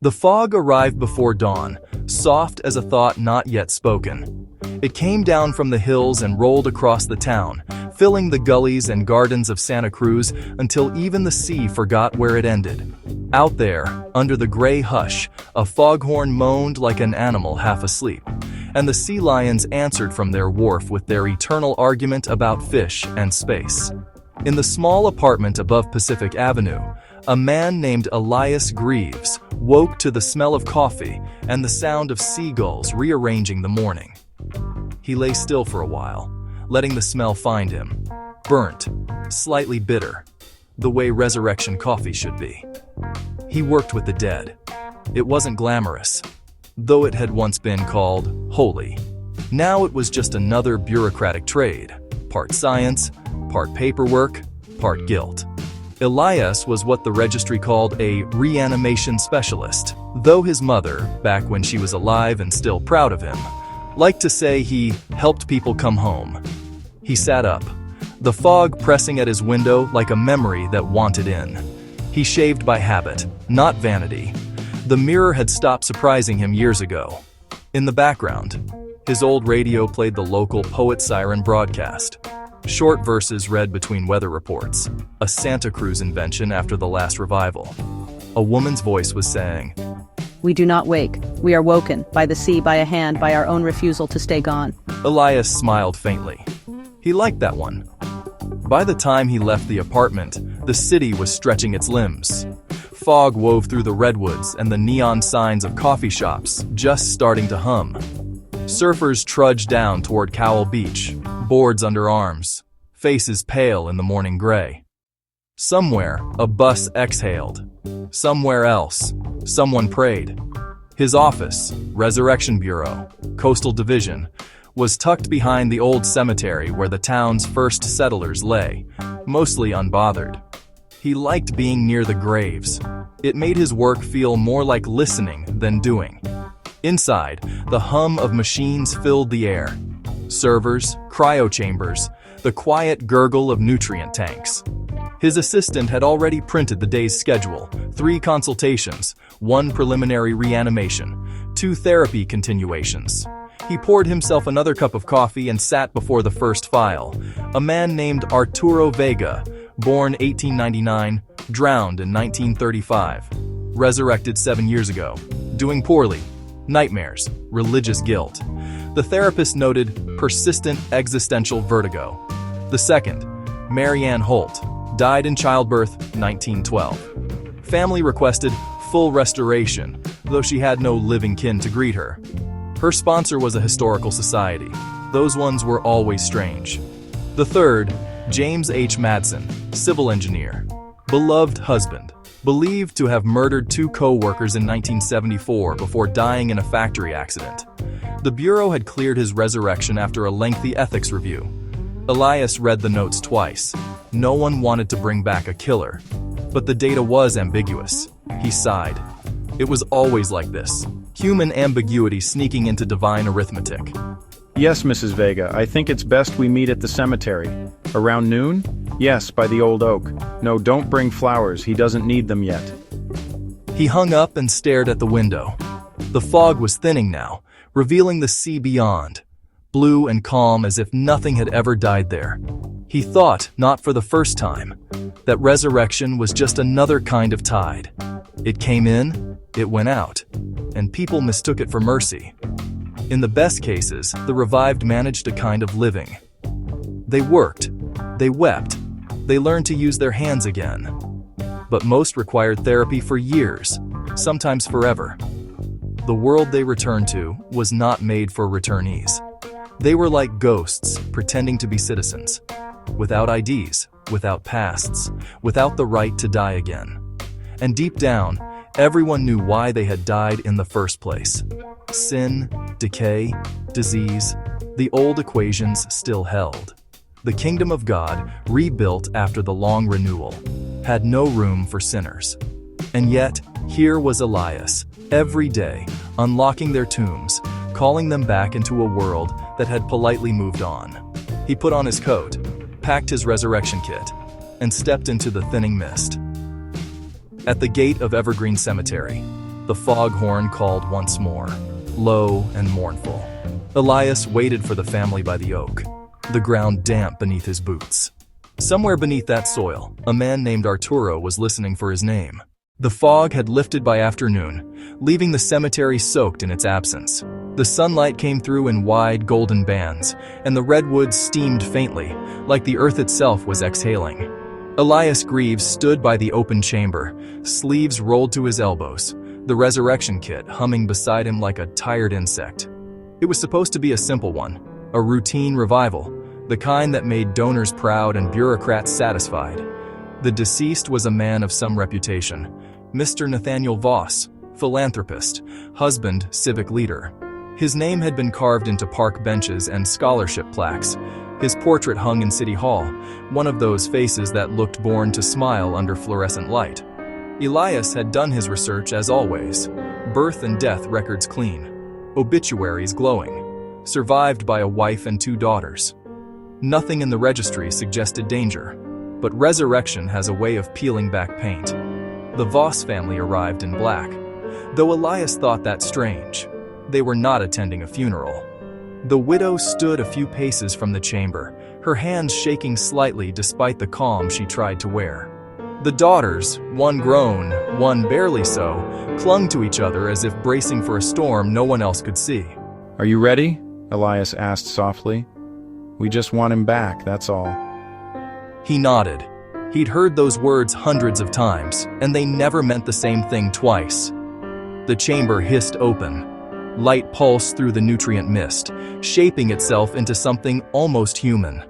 The fog arrived before dawn, soft as a thought not yet spoken. It came down from the hills and rolled across the town, filling the gullies and gardens of Santa Cruz until even the sea forgot where it ended. Out there, under the gray hush, a foghorn moaned like an animal half asleep, and the sea lions answered from their wharf with their eternal argument about fish and space. In the small apartment above Pacific Avenue, a man named Elias Greaves woke to the smell of coffee and the sound of seagulls rearranging the morning. He lay still for a while, letting the smell find him. Burnt, slightly bitter, the way resurrection coffee should be. He worked with the dead. It wasn't glamorous, though it had once been called holy. Now it was just another bureaucratic trade, part science, part paperwork, part guilt. Elias was what the registry called a reanimation specialist, though his mother, back when she was alive and still proud of him, liked to say he helped people come home. He sat up, the fog pressing at his window like a memory that wanted in. He shaved by habit, not vanity. The mirror had stopped surprising him years ago. In the background, his old radio played the local Poet Siren broadcast. Short verses read between weather reports, a Santa Cruz invention after the last revival. A woman's voice was saying, "We do not wake. We are woken, by the sea, by a hand, by our own refusal to stay gone." Elias smiled faintly. He liked that one. By the time he left the apartment, the city was stretching its limbs. Fog wove through the redwoods and the neon signs of coffee shops just starting to hum. Surfers trudged down toward Cowell Beach, boards under arms, faces pale in the morning gray. Somewhere, a bus exhaled. Somewhere else, someone prayed. His office, Resurrection Bureau, Coastal Division, was tucked behind the old cemetery where the town's first settlers lay, mostly unbothered. He liked being near the graves. It made his work feel more like listening than doing. Inside, the hum of machines filled the air. Servers, cryo chambers, the quiet gurgle of nutrient tanks. His assistant had already printed the day's schedule: 3 consultations, 1 preliminary reanimation, 2 therapy continuations. He poured himself another cup of coffee and sat before the first file. A man named Arturo Vega, born 1899, drowned in 1935. Resurrected 7 years ago. Doing poorly. Nightmares. Religious guilt. The therapist noted persistent existential vertigo. The second, Marianne Holt, died in childbirth, 1912. Family requested full restoration, though she had no living kin to greet her. Her sponsor was a historical society. Those ones were always strange. The third, James H. Madsen, civil engineer, beloved husband, believed to have murdered 2 co-workers in 1974 before dying in a factory accident. The Bureau had cleared his resurrection after a lengthy ethics review. Elias read the notes twice. No one wanted to bring back a killer, but the data was ambiguous. He sighed. It was always like this. Human ambiguity sneaking into divine arithmetic. "Yes, Mrs. Vega, I think it's best we meet at the cemetery. Around noon? Yes, by the old oak. No, don't bring flowers, he doesn't need them yet." He hung up and stared at the window. The fog was thinning now, revealing the sea beyond, blue and calm as if nothing had ever died there. He thought, not for the first time, that resurrection was just another kind of tide. It came in, it went out, and people mistook it for mercy. In the best cases, the revived managed a kind of living. They worked, they wept, they learned to use their hands again. But most required therapy for years, sometimes forever. The world they returned to was not made for returnees. They were like ghosts pretending to be citizens, without IDs, without pasts, without the right to die again. And deep down, everyone knew why they had died in the first place. Sin, decay, disease, the old equations still held. The kingdom of God, rebuilt after the long renewal, had no room for sinners. And yet, here was Elias, every day, unlocking their tombs, calling them back into a world that had politely moved on. He put on his coat, packed his resurrection kit, and stepped into the thinning mist. At the gate of Evergreen Cemetery, The foghorn called once more, low and mournful. Elias waited for the family by the oak, the ground damp beneath his boots. Somewhere beneath that soil, a man named Arturo was listening for his name. The fog had lifted by afternoon, leaving the cemetery soaked in its absence. The sunlight came through in wide golden bands, and the redwoods steamed faintly, like the earth itself was exhaling. Elias Greaves stood by the open chamber, sleeves rolled to his elbows, the resurrection kit humming beside him like a tired insect. It was supposed to be a simple one, a routine revival, the kind that made donors proud and bureaucrats satisfied. The deceased was a man of some reputation, Mr. Nathaniel Voss, philanthropist, husband, civic leader. His name had been carved into park benches and scholarship plaques. His portrait hung in City Hall, one of those faces that looked born to smile under fluorescent light. Elias had done his research as always, birth and death records clean, obituaries glowing, survived by a wife and 2 daughters. Nothing in the registry suggested danger, but resurrection has a way of peeling back paint. The Voss family arrived in black, though Elias thought that strange. They were not attending a funeral. The widow stood a few paces from the chamber, her hands shaking slightly despite the calm she tried to wear. The daughters, one grown, one barely so, clung to each other as if bracing for a storm no one else could see. Are you ready? Elias asked softly. We just want him back, that's all. He nodded. He'd heard those words hundreds of times, and they never meant the same thing twice. The chamber hissed open. Light pulsed through the nutrient mist, shaping itself into something almost human.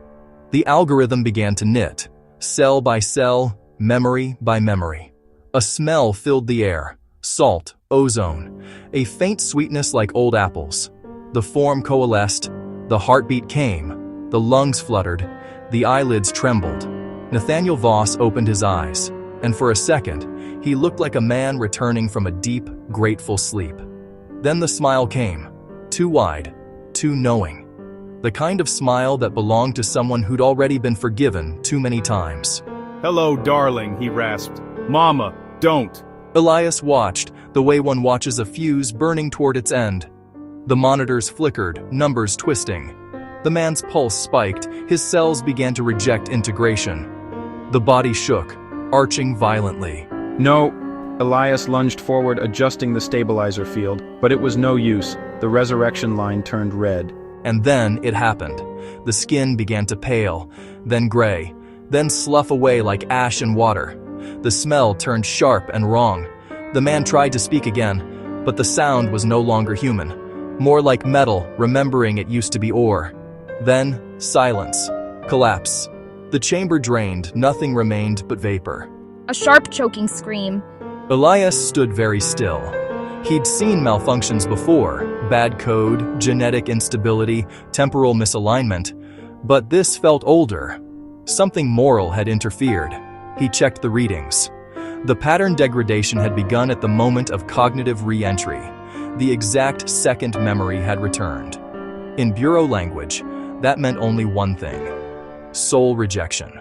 The algorithm began to knit, cell by cell, memory by memory. A smell filled the air, salt, ozone, a faint sweetness like old apples. The form coalesced, the heartbeat came, the lungs fluttered, the eyelids trembled. Nathaniel Voss opened his eyes, and for a second, he looked like a man returning from a deep, grateful sleep. Then the smile came, too wide, too knowing. The kind of smile that belonged to someone who'd already been forgiven too many times. "Hello, darling," he rasped. "Mama, don't." Elias watched, the way one watches a fuse burning toward its end. The monitors flickered, numbers twisting. The man's pulse spiked, his cells began to reject integration. The body shook, arching violently. No. Elias lunged forward, adjusting the stabilizer field, but it was no use. The resurrection line turned red. And then it happened. The skin began to pale, then gray, then slough away like ash in water. The smell turned sharp and wrong. The man tried to speak again, but the sound was no longer human. More like metal, remembering it used to be ore. Then, silence. Collapse. The chamber drained, nothing remained but vapor. A sharp, choking scream. Elias stood very still. He'd seen malfunctions before, bad code, genetic instability, temporal misalignment, but this felt older. Something moral had interfered. He checked the readings. The pattern degradation had begun at the moment of cognitive re-entry. The exact second memory had returned. In bureau language, that meant only one thing: soul rejection.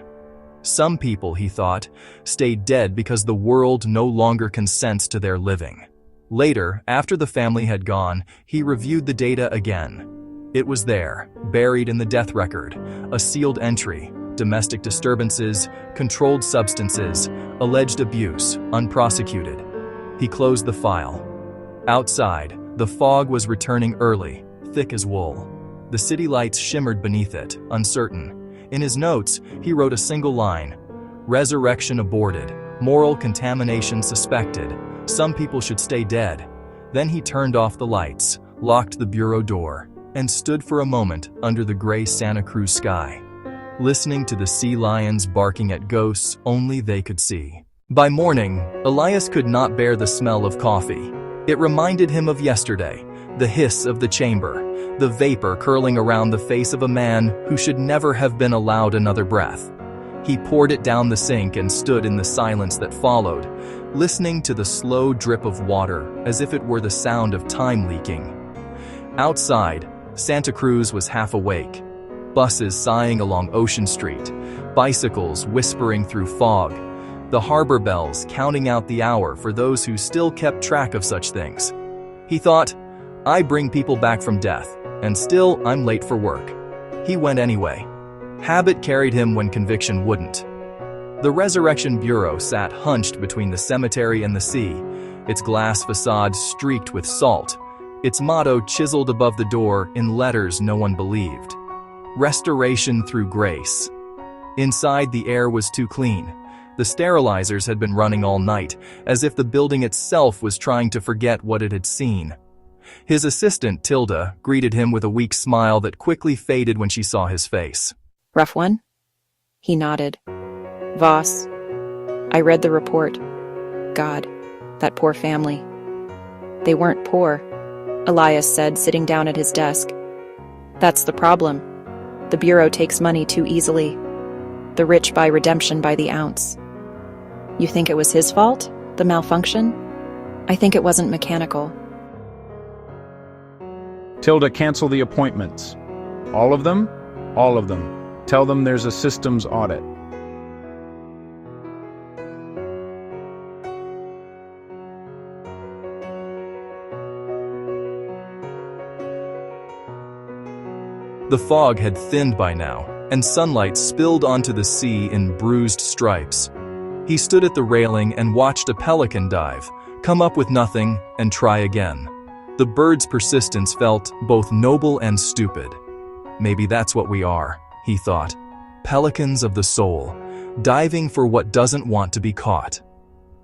Some people, he thought, stayed dead because the world no longer consents to their living. Later, after the family had gone, he reviewed the data again. It was there, buried in the death record, a sealed entry: domestic disturbances, controlled substances, alleged abuse, unprosecuted. He closed the file. Outside, the fog was returning early, thick as wool. The city lights shimmered beneath it, uncertain. In his notes, he wrote a single line: resurrection aborted, moral contamination suspected, some people should stay dead. Then he turned off the lights, locked the bureau door, and stood for a moment under the gray Santa Cruz sky, listening to the sea lions barking at ghosts only they could see. By morning, Elias could not bear the smell of coffee. It reminded him of yesterday, the hiss of the chamber, the vapor curling around the face of a man who should never have been allowed another breath. He poured it down the sink and stood in the silence that followed, listening to the slow drip of water as if it were the sound of time leaking. Outside, Santa Cruz was half awake. Buses sighing along Ocean Street, bicycles whispering through fog. the harbor bells counting out the hour for those who still kept track of such things. He thought, I bring people back from death, and still I'm late for work. He went anyway. Habit carried him when conviction wouldn't. The Resurrection Bureau sat hunched between the cemetery and the sea, its glass facade streaked with salt, its motto chiseled above the door in letters no one believed. Restoration through grace. Inside, the air was too clean. The sterilizers had been running all night, as if the building itself was trying to forget what it had seen. His assistant, Tilda, greeted him with a weak smile that quickly faded when she saw his face. Rough one? He nodded. Voss. I read the report. God, that poor family. They weren't poor, Elias said, sitting down at his desk. That's the problem. The Bureau takes money too easily. The rich buy redemption by the ounce. You think it was his fault, the malfunction? I think it wasn't mechanical. Tilda, cancel the appointments. All of them? All of them. Tell them there's a systems audit. The fog had thinned by now, and sunlight spilled onto the sea in bruised stripes. He stood at the railing and watched a pelican dive, come up with nothing, and try again. The bird's persistence felt both noble and stupid. Maybe that's what we are, he thought. Pelicans of the soul, diving for what doesn't want to be caught.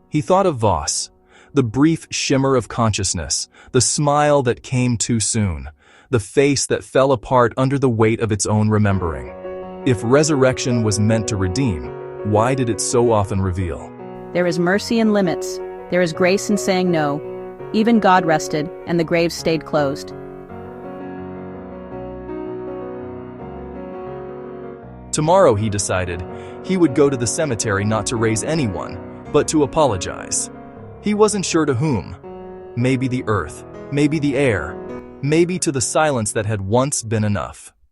He thought of Voss, the brief shimmer of consciousness, the smile that came too soon, the face that fell apart under the weight of its own remembering. If resurrection was meant to redeem, why did it so often reveal? There is mercy in limits. There is grace in saying no. Even God rested, and the grave stayed closed. Tomorrow, he decided, he would go to the cemetery not to raise anyone, but to apologize. He wasn't sure to whom. Maybe the earth, maybe the air, maybe to the silence that had once been enough.